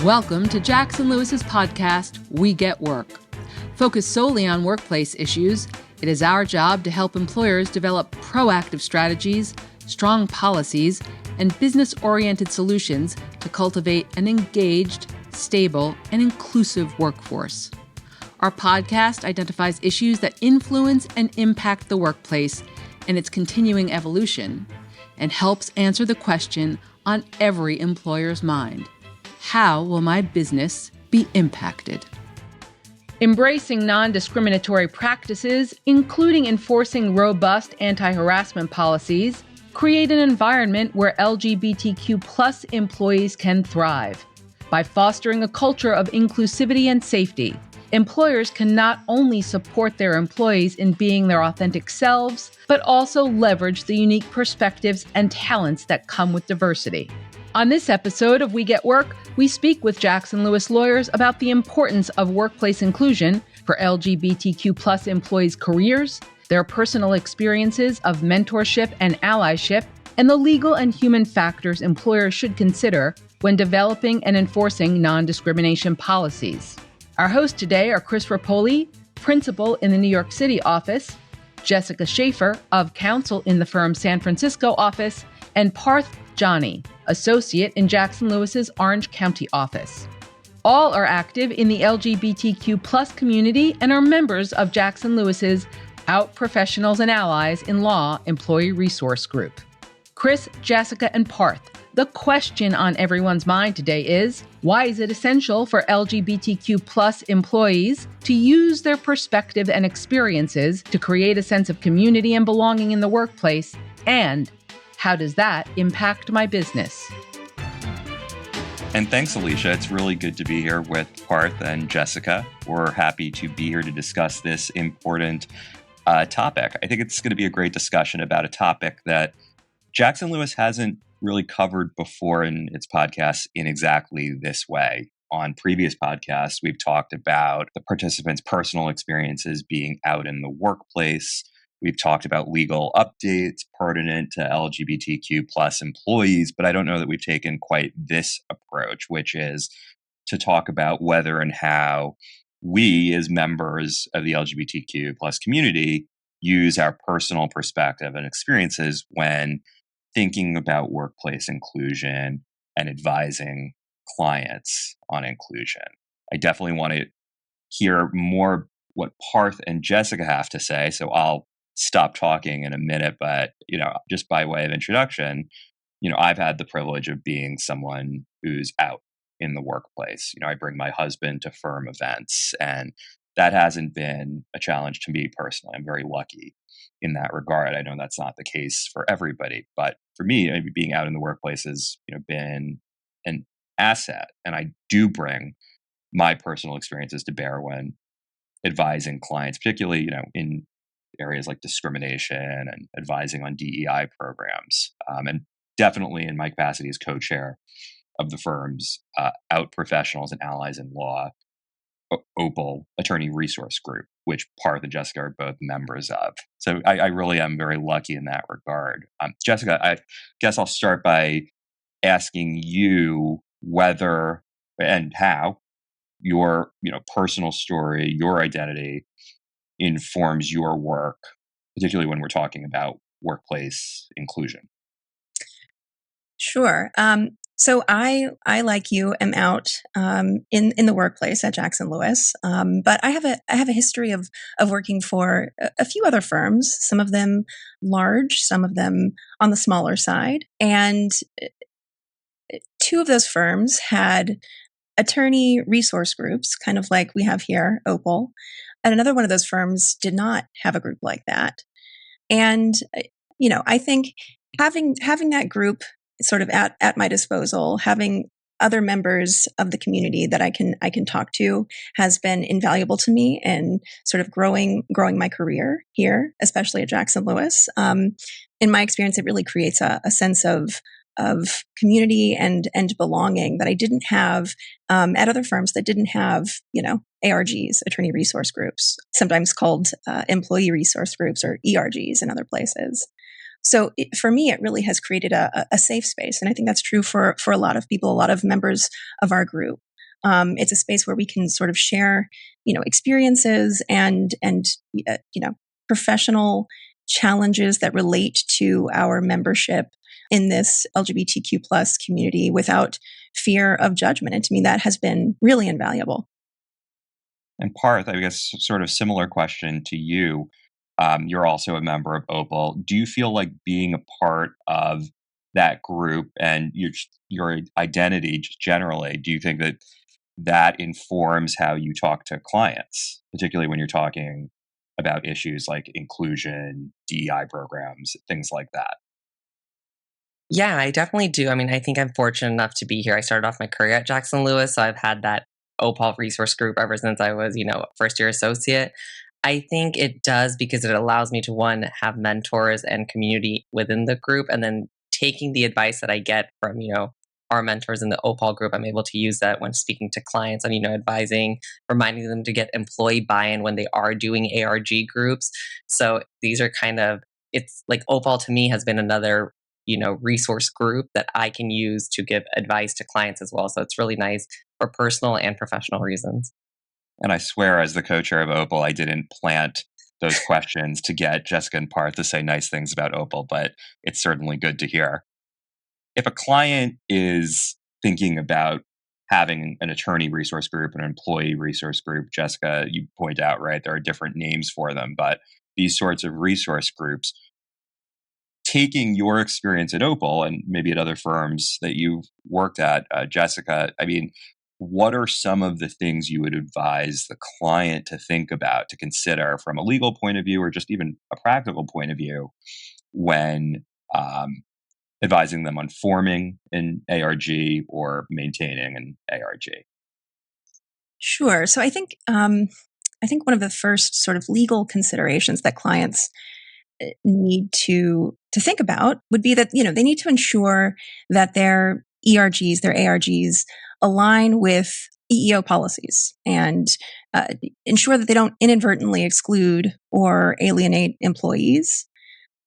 Welcome to Jackson Lewis's podcast, We Get Work. Focused solely on workplace issues, it is our job to help employers develop proactive strategies, strong policies, and business-oriented solutions to cultivate an engaged, stable, and inclusive workforce. Our podcast identifies issues that influence and impact the workplace and its continuing evolution, and helps answer the question on every employer's mind: how will my business be impacted? Embracing non-discriminatory practices, including enforcing robust anti-harassment policies, create an environment where LGBTQ+ employees can thrive. By fostering a culture of inclusivity and safety, employers can not only support their employees in being their authentic selves, but also leverage the unique perspectives and talents that come with diversity. On this episode of We Get Work, we speak with Jackson Lewis lawyers about the importance of workplace inclusion for LGBTQ+ employees' careers, their personal experiences of mentorship and allyship, and the legal and human factors employers should consider when developing and enforcing non-discrimination policies. Our hosts today are Chris Rapoli, principal in the New York City office, Jessica Schaefer of counsel in the firm's San Francisco office, and Parth Jani, associate in Jackson Lewis's Orange County office. All are active in the LGBTQ+ community and are members of Jackson Lewis's Out Professionals and Allies in Law Employee Resource Group. Chris, Jessica, and Parth, the question on everyone's mind today is, why is it essential for LGBTQ+ employees to use their perspective and experiences to create a sense of community and belonging in the workplace? And how does that impact my business? And thanks, Alicia. It's really good to be here with Parth and Jessica. We're happy to be here to discuss this important topic. I think it's going to be a great discussion about a topic that Jackson Lewis hasn't really covered before in its podcasts in exactly this way. On previous podcasts, we've talked about the participants' personal experiences being out in the workplace. We've talked about legal updates pertinent to LGBTQ+ employees, but I don't know that we've taken quite this approach, which is to talk about whether and how we, as members of the LGBTQ+ community, use our personal perspective and experiences when thinking about workplace inclusion and advising clients on inclusion. I definitely want to hear more what Parth and Jessica have to say, so I'll stop talking in a minute, but, just by way of introduction, I've had the privilege of being someone who's out in the workplace. I bring my husband to firm events, and that hasn't been a challenge to me personally. I'm very lucky in that regard. I know that's not the case for everybody, but for me, being out in the workplace has, been an asset, and I do bring my personal experiences to bear when advising clients, particularly, in areas like discrimination and advising on DEI programs, and definitely in my capacity as co-chair of the firm's Out Professionals and Allies in Law, OPAL Attorney Resource Group, which Parth and Jessica are both members of. So I really am very lucky in that regard. Jessica, I guess I'll start by asking you whether and how your personal story, your identity informs your work, particularly when we're talking about workplace inclusion. Sure. So I, like you, am out in the workplace at Jackson Lewis, but I have a history of working for a few other firms. Some of them large, some of them on the smaller side, and two of those firms had attorney resource groups, kind of like we have here, OPAL, and another one of those firms did not have a group like that. And I think having that group sort of at my disposal, having other members of the community that I can talk to has been invaluable to me in sort of growing my career here, especially at Jackson Lewis. In my experience, it really creates a sense of community and belonging that I didn't have at other firms that didn't have ARGs, attorney resource groups, sometimes called employee resource groups or ERGs in other places. So for me, it really has created a safe space. And I think that's true for a lot of people, a lot of members of our group. It's a space where we can sort of share, experiences and professional challenges that relate to our membership in this LGBTQ plus community without fear of judgment. And to me, that has been really invaluable. And Parth, I guess, sort of similar question to you. You're also a member of Opal. Do you feel like being a part of that group and your identity just generally, do you think that that informs how you talk to clients, particularly when you're talking about issues like inclusion, DEI programs, things like that? Yeah, I definitely do. I mean, I think I'm fortunate enough to be here. I started off my career at Jackson Lewis, so I've had that OPAL resource group ever since I was, a first year associate. I think it does because it allows me to one, have mentors and community within the group, and then taking the advice that I get from, our mentors in the OPAL group, I'm able to use that when speaking to clients and, advising, reminding them to get employee buy-in when they are doing ARG groups. So these are it's like OPAL to me has been another resource group that I can use to give advice to clients as well. So it's really nice for personal and professional reasons. And I swear, as the co-chair of Opal, I didn't plant those questions to get Jessica and Parth to say nice things about Opal, but it's certainly good to hear. If a client is thinking about having an attorney resource group, an employee resource group, Jessica, you point out, right, there are different names for them, but these sorts of resource groups, taking your experience at Opal and maybe at other firms that you've worked at, Jessica, I mean, what are some of the things you would advise the client to think about, to consider from a legal point of view or just even a practical point of view when advising them on forming an ARG or maintaining an ARG? Sure. So I think one of the first sort of legal considerations that clients need to think about would be that they need to ensure that their ERGs, their ARGs, align with EEO policies and ensure that they don't inadvertently exclude or alienate employees.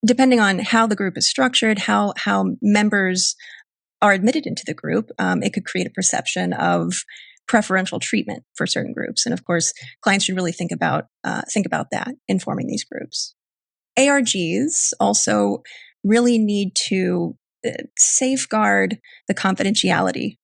Depending on how the group is structured, how members are admitted into the group, it could create a perception of preferential treatment for certain groups. And of course, clients should really think about that in forming these groups. ARGs also really need to safeguard the confidentiality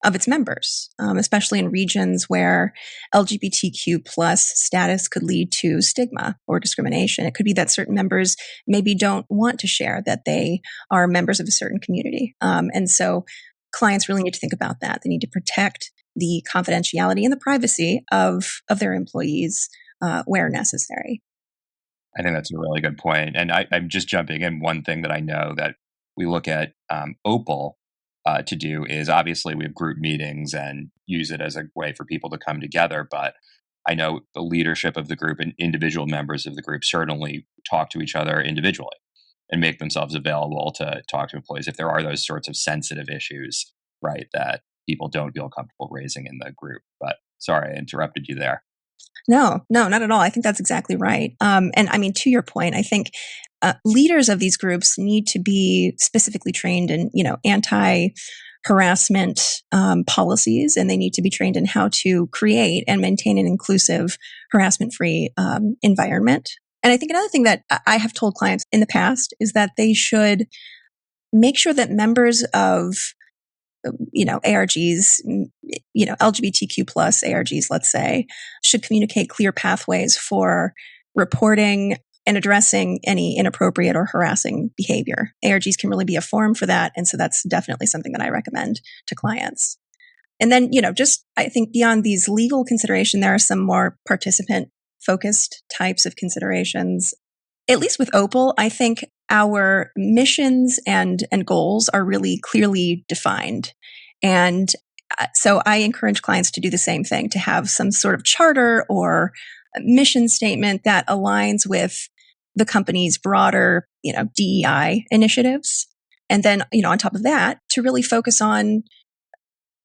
of its members, especially in regions where LGBTQ plus status could lead to stigma or discrimination. It could be that certain members maybe don't want to share that they are members of a certain community. And so clients really need to think about that. They need to protect the confidentiality and the privacy of their employees where necessary. I think that's a really good point. And I'm just jumping in. One thing that I know that we look at Opal to do is obviously we have group meetings and use it as a way for people to come together. But I know the leadership of the group and individual members of the group certainly talk to each other individually and make themselves available to talk to employees if there are those sorts of sensitive issues, right, that people don't feel comfortable raising in the group. But sorry, I interrupted you there. No, not at all. I think that's exactly right. And I mean, to your point, I think leaders of these groups need to be specifically trained in, anti-harassment policies, and they need to be trained in how to create and maintain an inclusive, harassment-free environment. And I think another thing that I have told clients in the past is that they should make sure that members of ARGs, LGBTQ plus ARGs, let's say, should communicate clear pathways for reporting and addressing any inappropriate or harassing behavior. ARGs can really be a forum for that. And so that's definitely something that I recommend to clients. And then, just I think beyond these legal considerations, there are some more participant focused types of considerations. At least with Opal, I think our missions and goals are really clearly defined. And so I encourage clients to do the same thing, to have some sort of charter or mission statement that aligns with the company's broader, DEI initiatives. And then, on top of that, to really focus on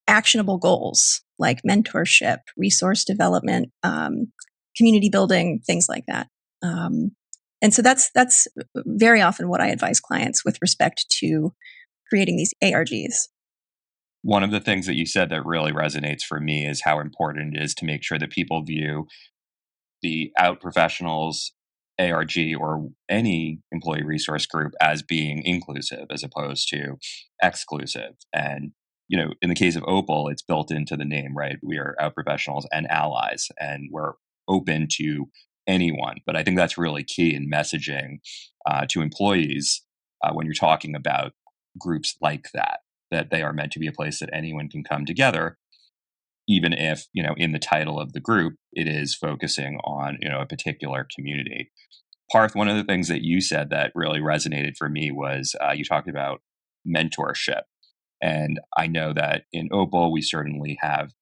actionable goals like mentorship, resource development, community building, things like that. And so that's very often what I advise clients with respect to creating these ARGs. One of the things that you said that really resonates for me is how important it is to make sure that people view the out professionals, ARG, or any employee resource group as being inclusive as opposed to exclusive. And, in the case of Opal, it's built into the name, right? We are out professionals and allies, and we're open to anyone. But I think that's really key in messaging to employees when you're talking about groups like that they are meant to be a place that anyone can come together, even if, in the title of the group, it is focusing on, a particular community. Parth, one of the things that you said that really resonated for me was you talked about mentorship. And I know that in Opal, we certainly have,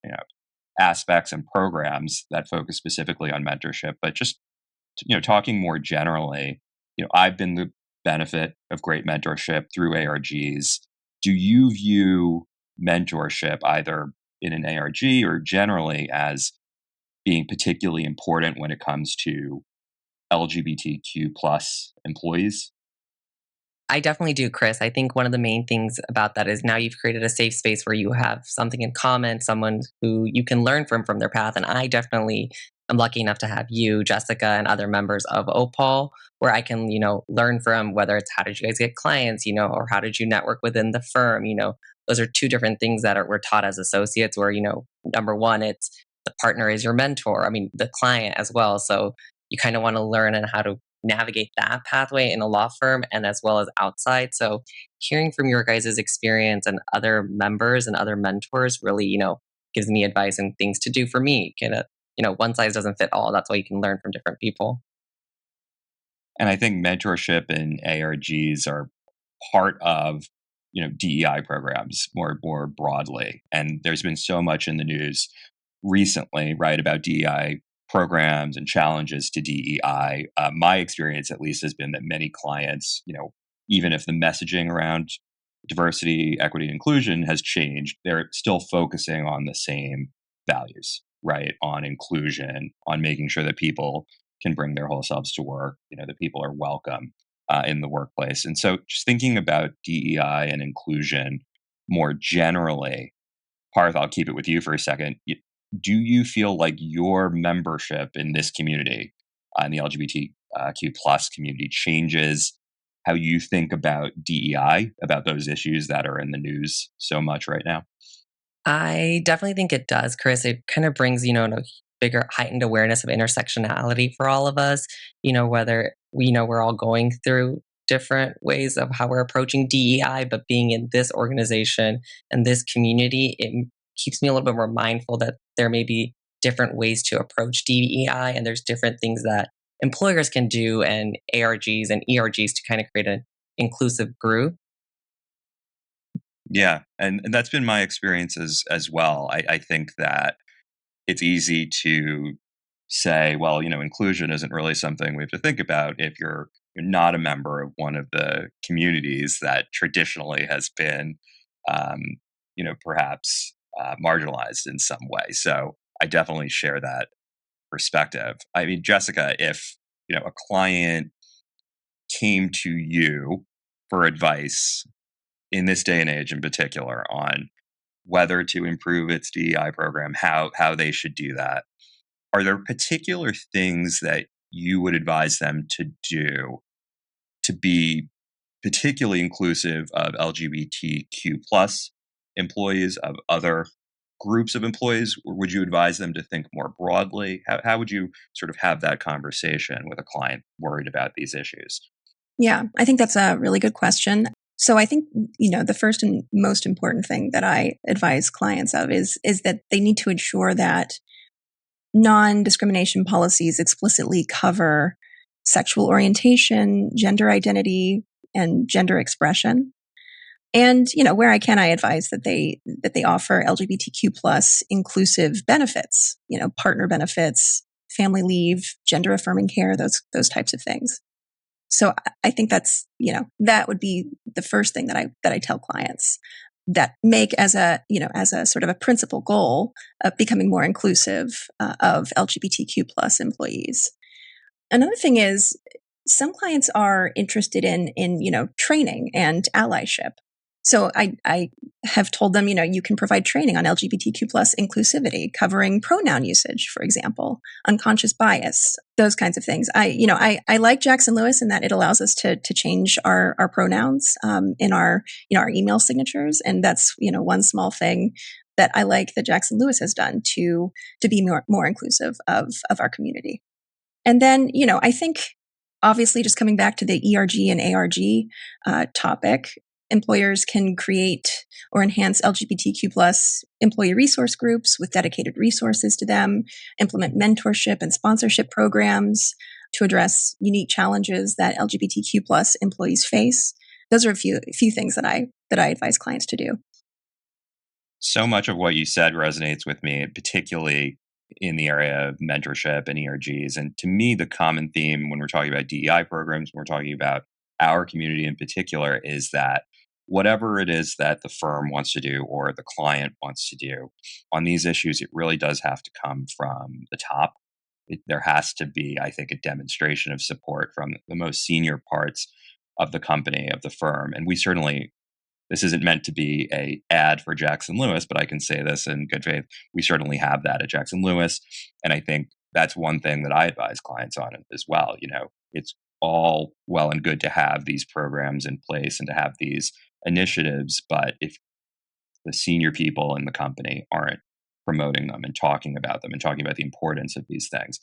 you know, aspects and programs that focus specifically on mentorship, but just, talking more generally, I've been the benefit of great mentorship through ARGs. Do you view mentorship either in an ARG or generally as being particularly important when it comes to LGBTQ plus employees? I definitely do, Chris. I think one of the main things about that is now you've created a safe space where you have something in common, someone who you can learn from their path. And I definitely am lucky enough to have you, Jessica, and other members of Opal, where I can, learn from, whether it's how did you guys get clients, or how did you network within the firm. Those are two different things that we're taught as associates where, number one, it's the partner is your mentor. I mean, the client as well. So you kind of want to learn and how to navigate that pathway in a law firm and as well as outside. So hearing from your guys' experience and other members and other mentors really, gives me advice and things to do for me. One size doesn't fit all. That's why you can learn from different people. And I think mentorship and ARGs are part of, DEI programs more broadly. And there's been so much in the news recently, right, about DEI programs and challenges to DEI. My experience, at least, has been that many clients, even if the messaging around diversity, equity, and inclusion has changed, they're still focusing on the same values, right? On inclusion, on making sure that people can bring their whole selves to work, that people are welcome in the workplace. And so just thinking about DEI and inclusion more generally, Parth, I'll keep it with you for a second. Do you feel like your membership in this community, in the LGBTQ plus community, changes how you think about DEI, about those issues that are in the news so much right now? I definitely think it does, Chris. It kind of brings, a bigger heightened awareness of intersectionality for all of us, whether we know we're all going through different ways of how we're approaching DEI, but being in this organization and this community, it keeps me a little bit more mindful that there may be different ways to approach DEI and there's different things that employers can do and ARGs and ERGs to kind of create an inclusive group. Yeah, and that's been my experience as well. I think that it's easy to say, well, inclusion isn't really something we have to think about if you're not a member of one of the communities that traditionally has been, um, perhaps marginalized in some way. So I definitely share that perspective. I mean, Jessica, if a client came to you for advice in this day and age, in particular, on whether to improve its DEI program, how they should do that, are there particular things that you would advise them to do to be particularly inclusive of LGBTQ plus employees, of other groups of employees? Or would you advise them to think more broadly? How would you sort of have that conversation with a client worried about these issues? Yeah, I think that's a really good question. So I think, the first and most important thing that I advise clients of is that they need to ensure that non-discrimination policies explicitly cover sexual orientation, gender identity, and gender expression. And, where I can, I advise that they offer LGBTQ plus inclusive benefits, partner benefits, family leave, gender affirming care, those types of things. So I think that's, that would be the first thing that I tell clients, that make as a sort of a principal goal of becoming more inclusive of LGBTQ plus employees. Another thing is some clients are interested in training and allyship. So I have told them, you can provide training on LGBTQ plus inclusivity, covering pronoun usage, for example, unconscious bias, those kinds of things. I like Jackson Lewis in that it allows us to change our pronouns in our our email signatures, and that's one small thing that I like that Jackson Lewis has done to be more inclusive of our community. And then I think obviously just coming back to the ERG and ARG topic, employers can create or enhance LGBTQ plus employee resource groups with dedicated resources to them, implement mentorship and sponsorship programs to address unique challenges that LGBTQ plus employees face. Those are a few things that I advise clients to do. So much of what you said resonates with me, particularly in the area of mentorship and ERGs. And to me, the common theme when we're talking about DEI programs, when we're talking about our community in particular, is that whatever it is that the firm wants to do or the client wants to do on these issues, it really does have to come from the top. There has to be, I think, a demonstration of support from the most senior parts of the company, of the firm. And we certainly, this isn't meant to be a ad for Jackson Lewis, but I can say this in good faith. We certainly have that at Jackson Lewis. And I think that's one thing that I advise clients on as well. It's all well and good to have these programs in place and to have these initiatives, but if the senior people in the company aren't promoting them and talking about them and talking about the importance of these things,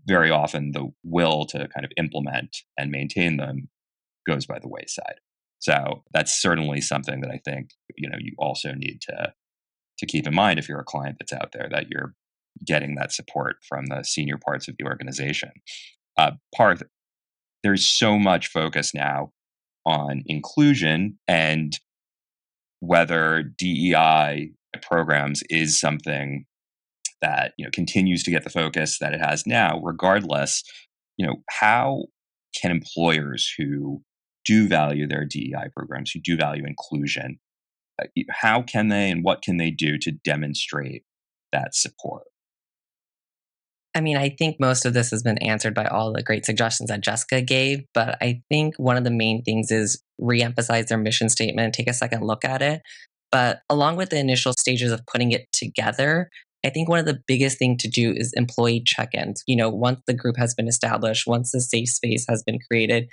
very often the will to kind of implement and maintain them goes by the wayside. So that's certainly something that I think you also need to keep in mind if you're a client that's out there, that you're getting that support from the senior parts of the organization. Parth, there's so much focus now on inclusion and whether DEI programs is something that continues to get the focus that it has now. Regardless, how can employers who do value their DEI programs, who do value inclusion, how can they and what can they do to demonstrate that support? I mean, I think most of this has been answered by all the great suggestions that Jessica gave, but I think one of the main things is reemphasize their mission statement, take a second look at it. But along with the initial stages of putting it together, I think one of the biggest thing to do is employee check-ins. Once the group has been established, once the safe space has been created,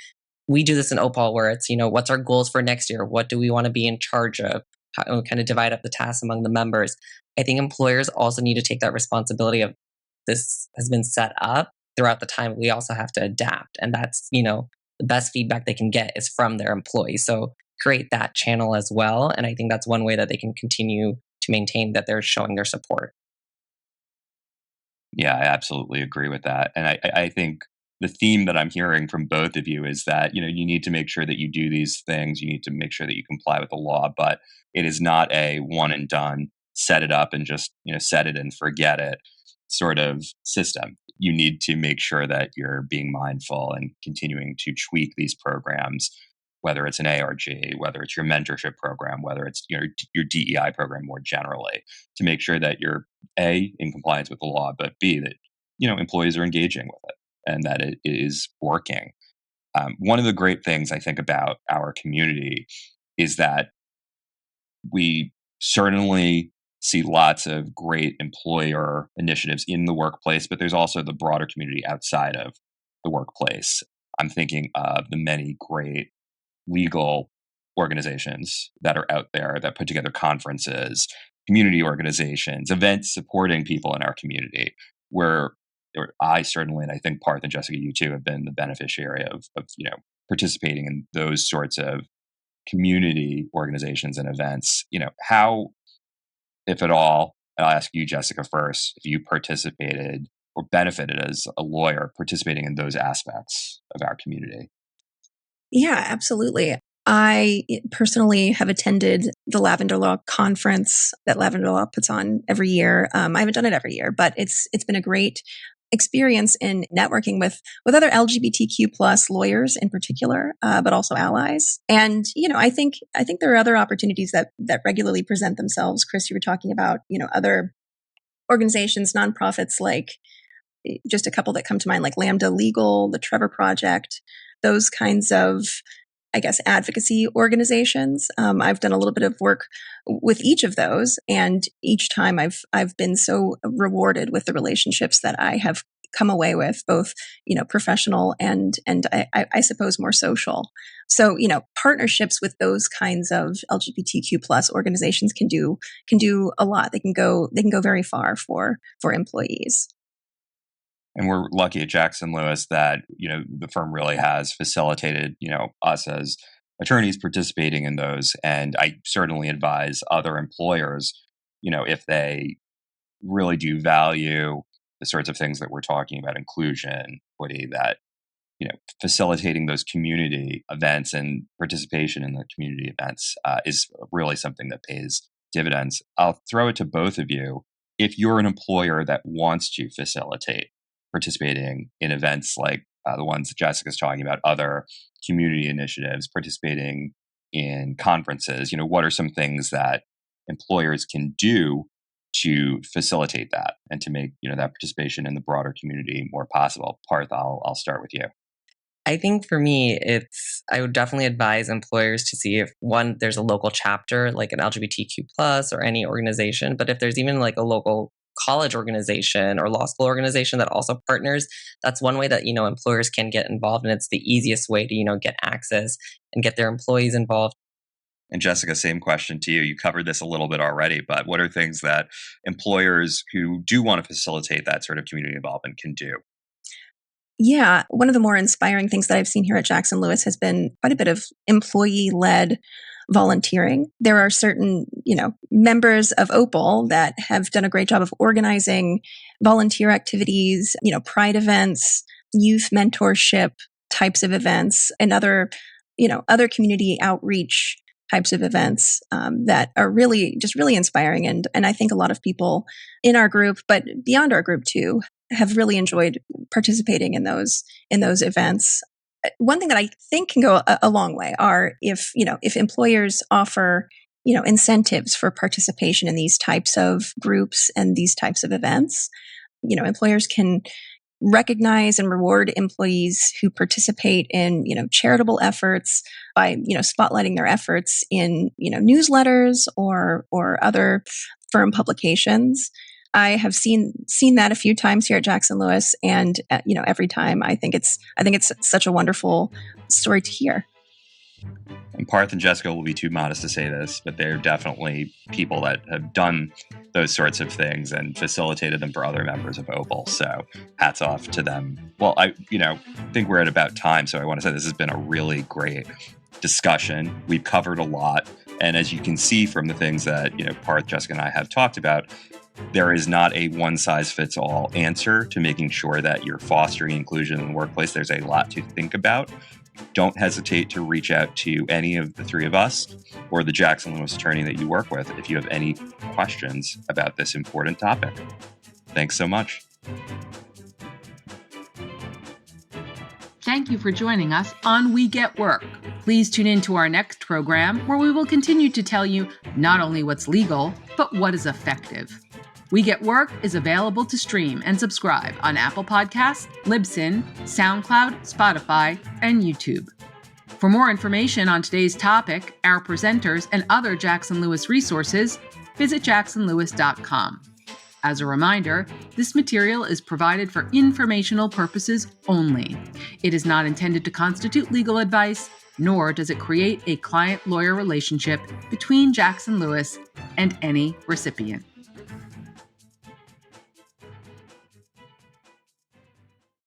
we do this in Opal where it's, what's our goals for next year? What do we want to be in charge of? How we kind of divide up the tasks among the members. I think employers also need to take that responsibility of this has been set up throughout the time. We also have to adapt. And that's, the best feedback they can get is from their employees. So create that channel as well. And I think that's one way that they can continue to maintain that they're showing their support. Yeah, I absolutely agree with that. And I think the theme that I'm hearing from both of you is that, you need to make sure that you do these things. You need to make sure that you comply with the law, but it is not a one and done, set it up and just, set it and forget it sort of system. You need to make sure that you're being mindful and continuing to tweak these programs, whether it's an ARG, whether it's your mentorship program, whether it's your DEI program more generally, to make sure that you're A, in compliance with the law, but B, that employees are engaging with it and that it is working. One of the great things I think about our community is that we certainly see lots of great employer initiatives in the workplace, but there's also the broader community outside of the workplace. I'm thinking of the many great legal organizations that are out there that put together conferences, community organizations, events supporting people in our community, where I certainly, and I think Parth and Jessica, you too, have been the beneficiary of participating in those sorts of community organizations and events. How, if at all, and I'll ask you, Jessica, first, if you participated or benefited as a lawyer participating in those aspects of our community. Yeah, absolutely. I personally have attended the Lavender Law conference that Lavender Law puts on every year. I haven't done it every year, but it's been a great experience in networking with other LGBTQ plus lawyers in particular, but also allies. And I think there are other opportunities that regularly present themselves. Chris, you were talking about other organizations, nonprofits, like just a couple that come to mind, like Lambda Legal, the Trevor Project, those kinds of I guess, advocacy organizations. I've done a little bit of work with each of those, and each time I've been so rewarded with the relationships that I have come away with, both professional and I suppose more social. So partnerships with those kinds of LGBTQ plus organizations can do a lot. They can go very far for employees. And we're lucky at Jackson Lewis that, the firm really has facilitated, us as attorneys participating in those. And I certainly advise other employers, if they really do value the sorts of things that we're talking about, inclusion, equity, that, facilitating those community events and participation in the community events is really something that pays dividends. I'll throw it to both of you. If you're an employer that wants to facilitate participating in events like the ones that Jessica's talking about, other community initiatives, participating in conferences, what are some things that employers can do to facilitate that and to make, that participation in the broader community more possible? Parth, I'll start with you. I think for me, I would definitely advise employers to see if there's a local chapter, like an LGBTQ plus or any organization, but if there's even like a local college organization or law school organization that also partners, that's one way that, employers can get involved. And it's the easiest way to, get access and get their employees involved. And Jessica, same question to you. You covered this a little bit already, but what are things that employers who do want to facilitate that sort of community involvement can do? Yeah, one of the more inspiring things that I've seen here at Jackson Lewis has been quite a bit of employee-led volunteering. There are certain, members of Opal that have done a great job of organizing volunteer activities, pride events, youth mentorship types of events, and other community outreach types of events that are really inspiring. And I think a lot of people in our group, but beyond our group too, have really enjoyed participating in those events. One thing that I think can go a long way are if employers offer, incentives for participation in these types of groups and these types of events. Employers can recognize and reward employees who participate in, charitable efforts by, spotlighting their efforts in, newsletters or other firm publications. I have seen that a few times here at Jackson Lewis, and every time I think it's such a wonderful story to hear. And Parth and Jessica will be too modest to say this, but they're definitely people that have done those sorts of things and facilitated them for other members of Opal. So hats off to them. Well, I think we're at about time, so I want to say this has been a really great discussion. We've covered a lot, and as you can see from the things that Parth, Jessica, and I have talked about, there is not a one-size-fits-all answer to making sure that you're fostering inclusion in the workplace. There's a lot to think about. Don't hesitate to reach out to any of the three of us or the Jackson Lewis attorney that you work with if you have any questions about this important topic. Thanks so much. Thank you for joining us on We Get Work. Please tune in to our next program where we will continue to tell you not only what's legal, but what is effective. We Get Work is available to stream and subscribe on Apple Podcasts, Libsyn, SoundCloud, Spotify, and YouTube. For more information on today's topic, our presenters, and other Jackson Lewis resources, visit jacksonlewis.com. As a reminder, this material is provided for informational purposes only. It is not intended to constitute legal advice, nor does it create a client-lawyer relationship between Jackson Lewis and any recipient.